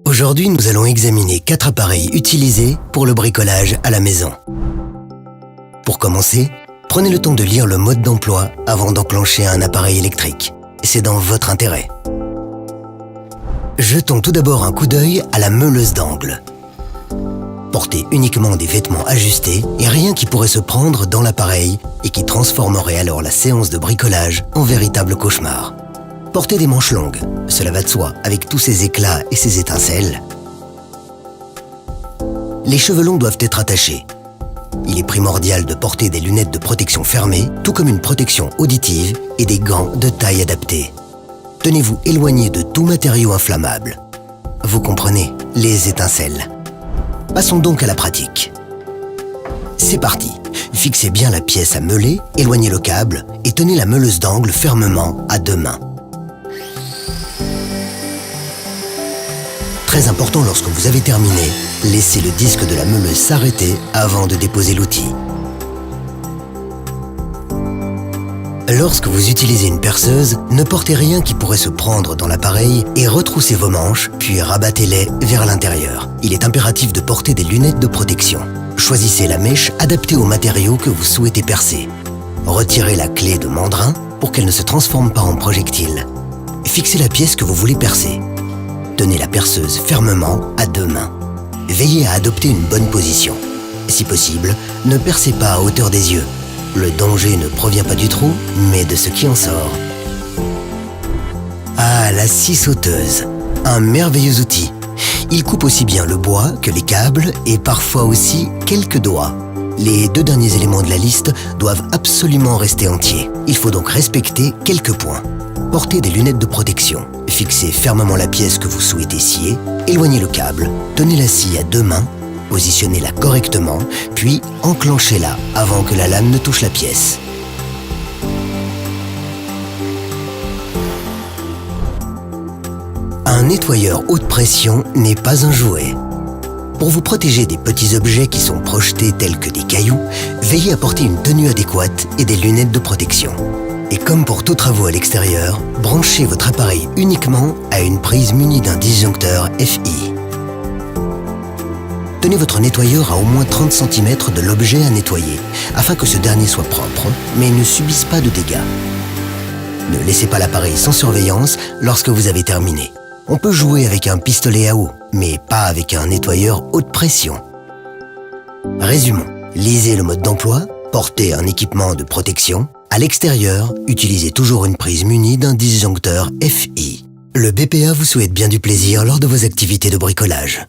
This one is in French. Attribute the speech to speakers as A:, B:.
A: Aujourd'hui, nous allons examiner 4 appareils utilisés pour le bricolage à la maison. Pour commencer, prenez le temps de lire le mode d'emploi avant d'enclencher un appareil électrique. C'est dans votre intérêt. Jetons tout d'abord un coup d'œil à la meuleuse d'angle. Portez uniquement des vêtements ajustés et rien qui pourrait se prendre dans l'appareil et qui transformerait alors la séance de bricolage en véritable cauchemar. Portez des manches longues, cela va de soi avec tous ces éclats et ces étincelles. Les cheveux longs doivent être attachés. Il est primordial de porter des lunettes de protection fermées, tout comme une protection auditive et des gants de taille adaptée. Tenez-vous éloigné de tout matériau inflammable. Vous comprenez, les étincelles. Passons donc à la pratique. C'est parti. Fixez bien la pièce à meuler, éloignez le câble et tenez la meuleuse d'angle fermement à 2 mains. Très important lorsque vous avez terminé, laissez le disque de la meuleuse s'arrêter avant de déposer l'outil. Lorsque vous utilisez une perceuse, ne portez rien qui pourrait se prendre dans l'appareil et retroussez vos manches, puis rabattez-les vers l'intérieur. Il est impératif de porter des lunettes de protection. Choisissez la mèche adaptée au matériau que vous souhaitez percer. Retirez la clé de mandrin pour qu'elle ne se transforme pas en projectile. Fixez la pièce que vous voulez percer. Tenez la perceuse fermement à 2 mains. Veillez à adopter une bonne position. Si possible, ne percez pas à hauteur des yeux. Le danger ne provient pas du trou, mais de ce qui en sort. Ah, la scie sauteuse, un merveilleux outil. Il coupe aussi bien le bois que les câbles et parfois aussi quelques doigts. Les 2 derniers éléments de la liste doivent absolument rester entiers. Il faut donc respecter quelques points. Portez des lunettes de protection. Fixez fermement la pièce que vous souhaitez scier. Éloignez le câble. Tenez la scie à 2 mains. Positionnez-la correctement, puis enclenchez-la avant que la lame ne touche la pièce. Un nettoyeur haute pression n'est pas un jouet. Pour vous protéger des petits objets qui sont projetés tels que des cailloux, veillez à porter une tenue adéquate et des lunettes de protection. Et comme pour tous travaux à l'extérieur, branchez votre appareil uniquement à une prise munie d'un disjoncteur FI. Tenez votre nettoyeur à au moins 30 cm de l'objet à nettoyer, afin que ce dernier soit propre, mais ne subisse pas de dégâts. Ne laissez pas l'appareil sans surveillance lorsque vous avez terminé. On peut jouer avec un pistolet à eau, mais pas avec un nettoyeur haute pression. Résumons. Lisez le mode d'emploi, portez un équipement de protection. À l'extérieur, utilisez toujours une prise munie d'un disjoncteur FI. Le BPA vous souhaite bien du plaisir lors de vos activités de bricolage.